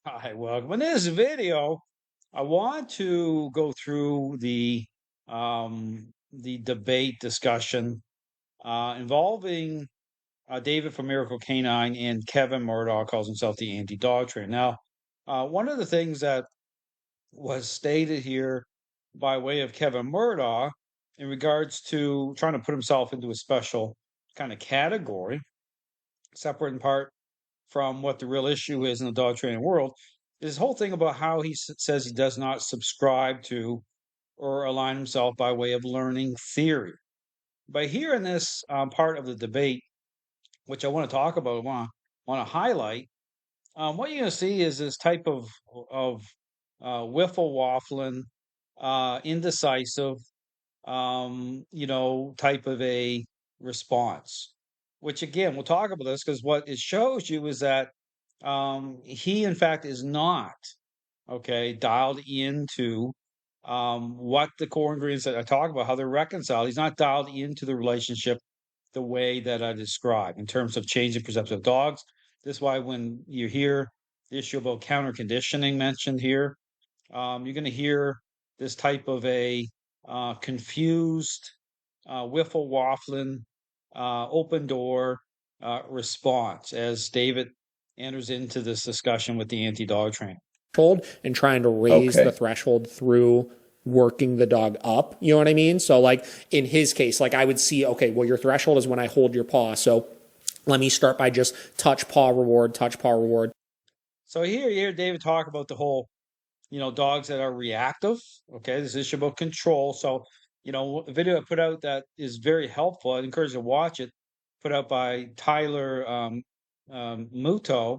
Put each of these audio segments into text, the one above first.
Hi, welcome. In this video, I want to go through the debate discussion involving David from Miracle Canine and Kevin Murdaugh calls himself the anti-dog trainer. Now, one of the things that was stated here by way of Kevin Murdaugh in regards to trying to put himself into a special kind of category, separate and part from what the real issue is in the dog training world, is this whole thing about how he says he does not subscribe to or align himself by way of learning theory. But here in this part of the debate, which I want to talk about, want to highlight, what you're going to see is this type of wiffle waffling, indecisive, type of a response. Which again, we'll talk about this because what it shows you is that he, in fact, is not okay dialed into what the core ingredients that I talk about, how they're reconciled. He's not dialed into the relationship the way that I described in terms of changing perception of dogs. This is why when you hear the issue about counter conditioning mentioned here, you're going to hear this type of a confused, wiffle waffling, open door response as David enters into this discussion with the anti-dog trainer. And trying to raise the Okay. threshold through working the dog up. You know what I mean? So like in his case, like I would see, okay, well, your threshold is when I hold your paw. So let me start by just touch paw reward, touch paw reward. So here you hear David talk about the whole, dogs that are reactive. Okay, this issue about control. So, a video I put out that is very helpful. I encourage you to watch it. Put out by Tyler Muto,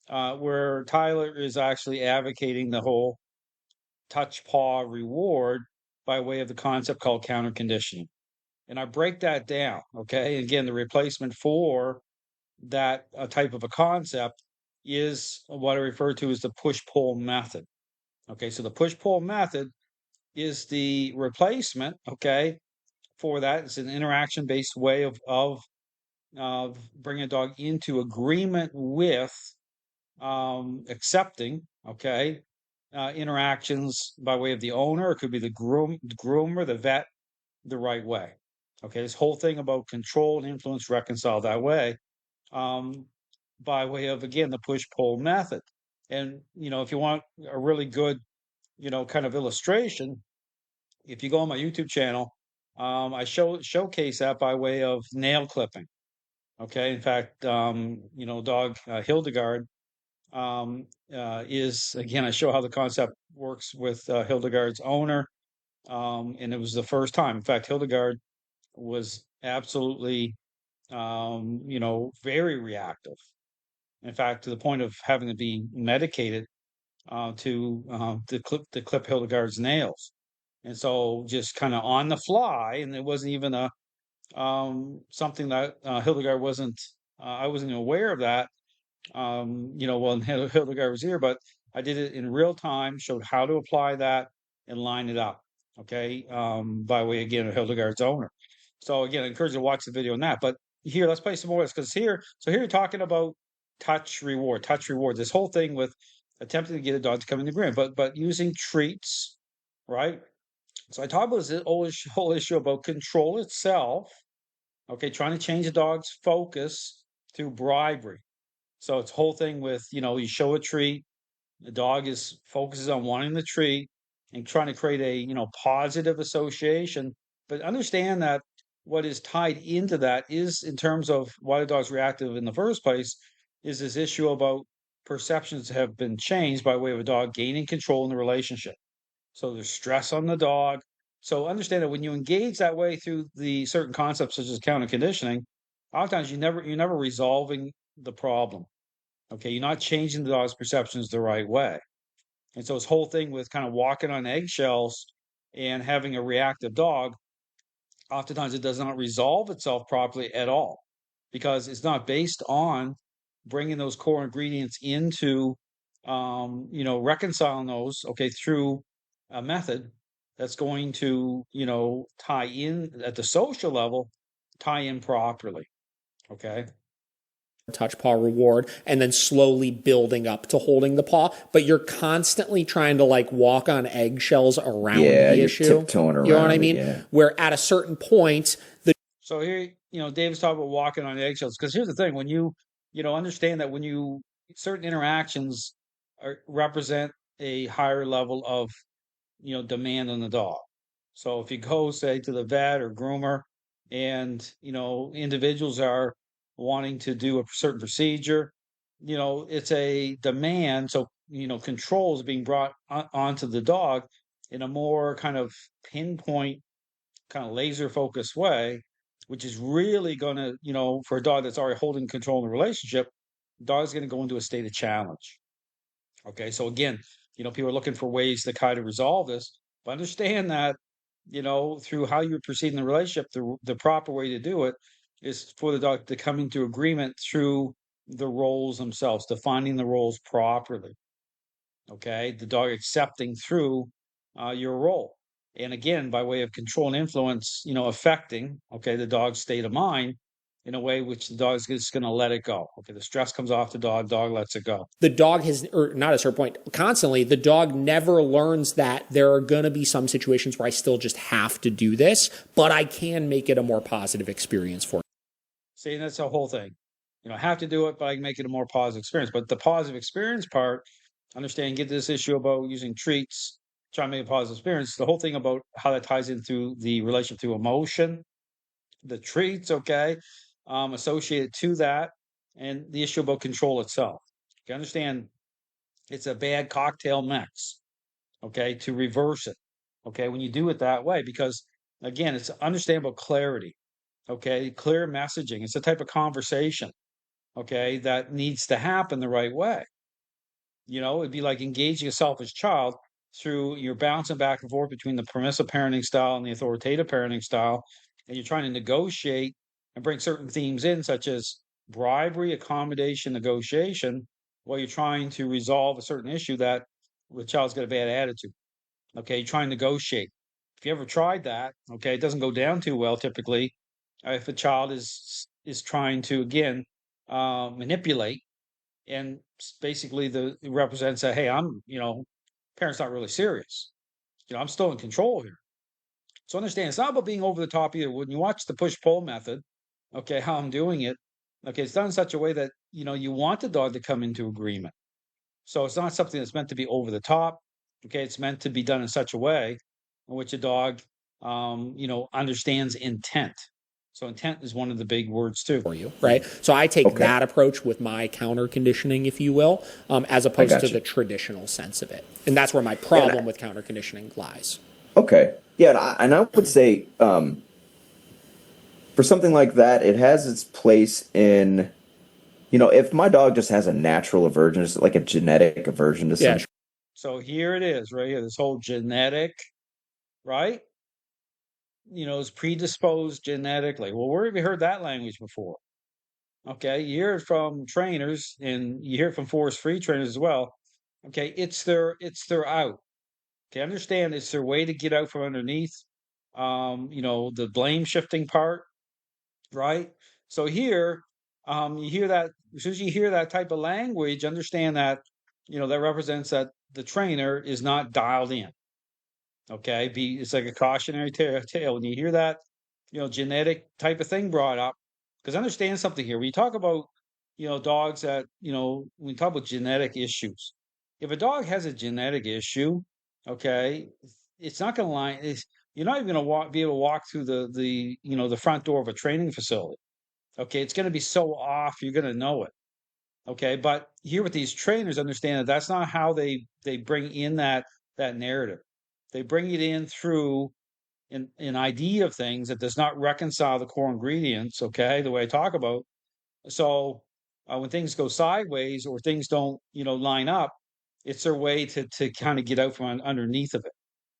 where Tyler is actually advocating the whole touch paw reward by way of the concept called counter conditioning. And I break that down. Okay, again, the replacement for that type of a concept is what I refer to as the push pull method. Okay, so the push pull method is the replacement. Okay, for that, it's an interaction based way of bringing a dog into agreement with accepting. Okay, interactions by way of the owner. It could be the groomer, the vet, the right way. Okay, this whole thing about control and influence reconciled that way, um, by way of again the push pull method. And if you want a really good, kind of illustration, if you go on my YouTube channel, I showcase that by way of nail clipping. Okay, in fact, dog Hildegard is again I show how the concept works with Hildegard's owner, and it was the first time. In fact, Hildegard was absolutely very reactive. In fact, to the point of having to be medicated to clip Hildegard's nails. And so just kind of on the fly, and it wasn't even a something that Hildegard wasn't. I wasn't aware of that. When Hildegard was here, but I did it in real time, showed how to apply that and line it up. Okay, by way again of Hildegard's owner. So again, I encourage you to watch the video on that. But here, let's play some more because here, so here you're talking about touch reward. This whole thing with attempting to get a dog to come in agreement, but using treats, right? So I talk about this whole issue about control itself. Okay, trying to change the dog's focus through bribery. So it's whole thing with you show a treat, the dog is focuses on wanting the treat and trying to create a positive association. But understand that what is tied into that is in terms of why the dog's reactive in the first place is this issue about perceptions have been changed by way of a dog gaining control in the relationship. So there's stress on the dog. So understand that when you engage that way through the certain concepts such as counter conditioning, oftentimes you're never resolving the problem. Okay, you're not changing the dog's perceptions the right way. And so this whole thing with kind of walking on eggshells and having a reactive dog, oftentimes it does not resolve itself properly at all because it's not based on bringing those core ingredients into, reconciling those, okay, through a method that's going to, tie in at the social level, tie in properly. Okay. touch, paw, reward, and then slowly building up to holding the paw. But you're constantly trying to like walk on eggshells around Yeah, the you're issue. tiptoeing You know what I around it. mean? Yeah. Where at a certain point, the So here, David's talking about walking on eggshells. Because here's the thing: when understand that when certain interactions represent a higher level of, demand on the dog. So if you go, say, to the vet or groomer, and individuals are wanting to do a certain procedure, it's a demand. So control is being brought onto the dog in a more kind of pinpoint, kind of laser focused way, which is really going to, for a dog that's already holding control in the relationship, dog's going to go into a state of challenge. Okay, so again, people are looking for ways to kind of resolve this, but understand that, through how you proceed in the relationship, the proper way to do it is for the dog to come into agreement through the roles themselves, defining the roles properly. Okay, the dog accepting through your role. And again, by way of control and influence, affecting, okay, the dog's state of mind in a way which the dog's just going to let it go. Okay, the stress comes off the dog lets it go. the dog has, or not a certain point, constantly, the dog never learns that there are going to be some situations where I still just have to do this, but I can make it a more positive experience for me. See, that's the whole thing. I have to do it, but I can make it a more positive experience. But the positive experience part, understand, get this issue about using treats, try to make a positive experience. The whole thing about how that ties into the relation to emotion, the treats, okay, associated to that, and the issue about control itself. You understand it's a bad cocktail mix, okay, to reverse it, okay, when you do it that way, because again, it's understandable clarity, okay, clear messaging. It's a type of conversation, okay, that needs to happen the right way. It'd be like engaging a selfish child through you're bouncing back and forth between the permissive parenting style and the authoritative parenting style, and you're trying to negotiate and bring certain themes in, such as bribery, accommodation, negotiation, while you're trying to resolve a certain issue that the child's got a bad attitude. Okay, try and negotiate. If you ever tried that, okay, it doesn't go down too well typically. If a child is trying to again manipulate, and basically it represents that, hey, I'm, parents not really serious. I'm still in control here. So understand, it's not about being over the top either. When you watch the push pull method, okay, how I'm doing it, okay, it's done in such a way that you want the dog to come into agreement. So it's not something that's meant to be over the top. Okay, it's meant to be done in such a way in which a dog, understands intent. So intent is one of the big words too. For you, right? So I take Okay. that approach with my counter conditioning, if you will, as I opposed got to you. the traditional sense of it. And that's where my Yeah, and problem with counter conditioning lies. okay. Yeah, and I would say for something like that, it has its place in, if my dog just has a natural aversion, just like a genetic aversion to Yeah, some. So here it is, right here, this whole genetic, right? Is predisposed genetically. Well, where have you heard that language before? Okay, you hear it from trainers, and you hear it from force-free trainers as well. Okay, it's their out. Okay, understand it's their way to get out from underneath. The blame shifting part, right? So here, you hear that as soon as you hear that type of language, understand that that represents that the trainer is not dialed in. Okay, it's like a cautionary tale when you hear that, genetic type of thing brought up. Because understand something here. When you talk about, dogs that, when you talk about genetic issues, if a dog has a genetic issue, okay, it's not going to line. You're not even going to be able to walk through the front door of a training facility. Okay, it's going to be so off, you're going to know it. Okay, but here with these trainers, understand that that's not how they bring in that narrative. They bring it in through an idea of things that does not reconcile the core ingredients. Okay, the way I talk about. So when things go sideways or things don't line up, it's their way to kind of get out from underneath of it.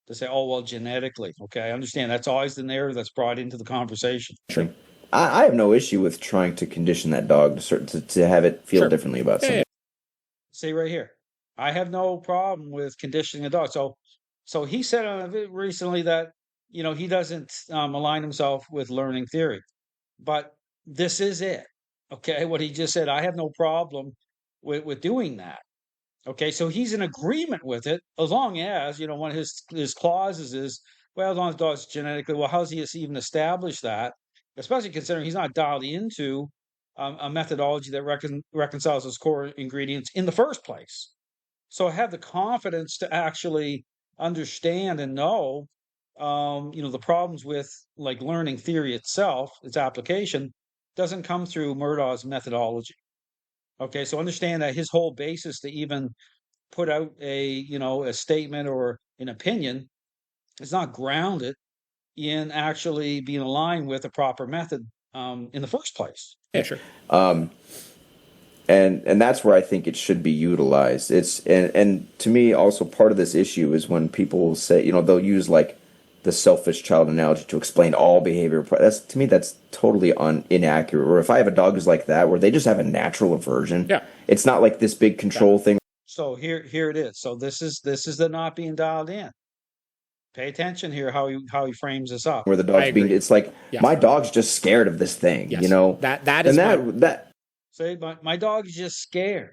To say, oh well, genetically. Okay, I understand that's always the narrative that's brought into the conversation. Sure. I have no issue with trying to condition that dog to have it feel sure. differently about Yeah, something. See right here, I have no problem with conditioning a dog. So he said on a recently that he doesn't align himself with learning theory, but this is it. Okay, what he just said, I have no problem with doing that. Okay, so he's in agreement with it as long as, one of his clauses is, well, as long as the dog's genetically, well, how's he even establish that? Especially considering he's not dialed into a methodology that reconciles those core ingredients in the first place. So I have the confidence to actually understand and know, the problems with like learning theory itself, its application, doesn't come through Murdaugh's methodology. Okay, so understand that his whole basis to even put out a statement or an opinion is not grounded in actually being aligned with a proper method in the first place. Yeah, sure. And that's where I think it should be utilized. And to me also part of this issue is when people say, they'll use like the selfish child analogy to explain all behavior. That's, to me, that's totally inaccurate. Or if I have a dog who's like that, where they just have a natural aversion, Yeah. it's not like this big control thing. So here it is. So this is the not being dialed in. Pay attention here how he frames this up. Where the dog's being, it's like, yes. My dog's just scared of this thing, yes. That is that. Say, my dog is just scared.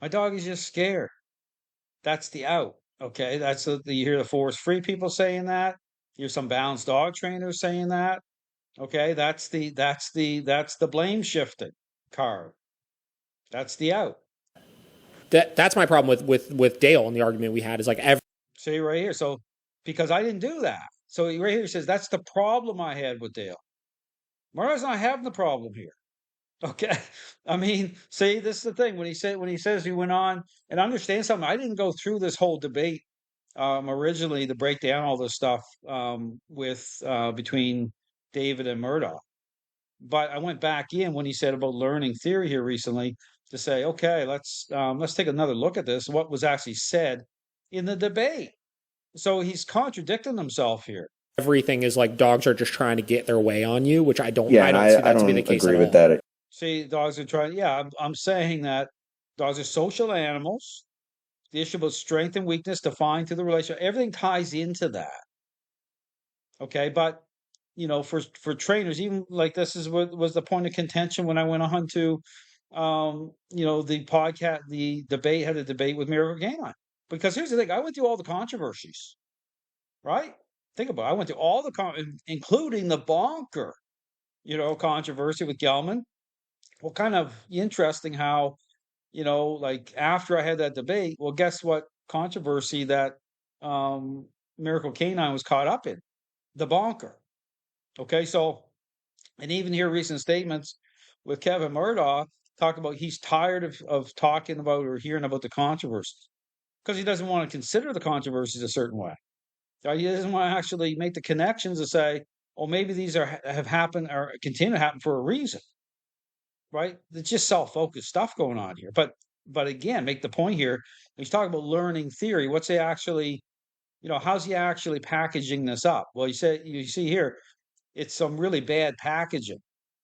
My dog is just scared. That's the out. Okay, you hear the force free people saying that. You hear some balanced dog trainers saying that. Okay, that's the blame shifting card. That's the out. That's my problem with Dale and the argument we had is like See right here. So because I didn't do that. So right here he says that's the problem I had with Dale. Murdaugh's not having the problem here. Okay. I mean, see, this is the thing. When he says he went on and understand something, I didn't go through this whole debate originally to break down all this stuff with between David and Murdaugh. But I went back in when he said about learning theory here recently to say, okay, let's take another look at this. What was actually said in the debate? So he's contradicting himself here. Everything is like dogs are just trying to get their way on you, which I don't. Yeah, I don't see that to be the case agree at with all. that. See, dogs are trying. Yeah, I'm saying that dogs are social animals. The issue about strength and weakness defined through the relationship, everything ties into that. Okay, but for trainers, even like this is what was the point of contention when I went on to, the podcast, the debate had a debate with Miracle Canine. Because here's the thing, I went through all the controversies, right? Think about it. I went through all including the bonker, controversy with Gelman. Well, kind of interesting how, like after I had that debate, well, guess what controversy that Miracle Canine was caught up in? The bonker. Okay, so, and even hear recent statements with Kevin Murdaugh talk about he's tired of talking about or hearing about the controversies because he doesn't want to consider the controversies a certain way. He doesn't want to actually make the connections to say, oh, maybe these have happened or continue to happen for a reason, right? It's just self-focused stuff going on here. But again, make the point here. He's talking about learning theory. What's he actually, how's he actually packaging this up? Well, you see here, it's some really bad packaging.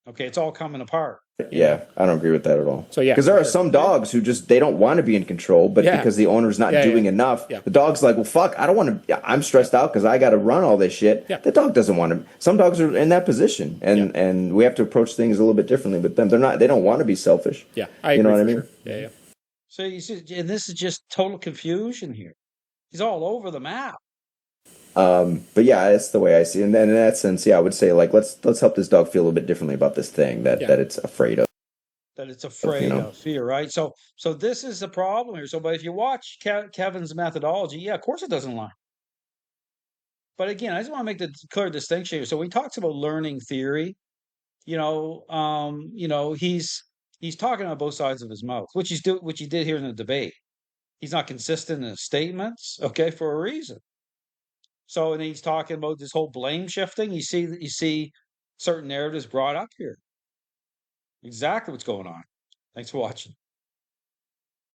Okay, it's all coming apart. Yeah, I don't agree with that at all. So yeah, because there are some dogs who just they don't want to be in control, but because the owner's not doing enough, the dog's like, well, fuck, I don't want to. I'm stressed out because I got to run all this shit. Yeah. The dog doesn't want to. Some dogs are in that position, and we have to approach things a little bit differently with them. They're not. They don't want to be selfish. Yeah, I agree. You know what I mean? Sure. Yeah. So you see, and this is just total confusion here. He's all over the map. But yeah, that's the way I see it. And then in that sense, I would say like let's help this dog feel a little bit differently about this thing that it's afraid of. That it's afraid of fear, right? So this is the problem here. So, but if you watch Kevin's methodology, of course it doesn't lie. But again, I just want to make the clear distinction here. So when he talks about learning theory, he's talking on both sides of his mouth, which he did here in the debate. He's not consistent in his statements, okay, for a reason. So, and he's talking about this whole blame shifting. You see certain narratives brought up here. Exactly what's going on. Thanks for watching.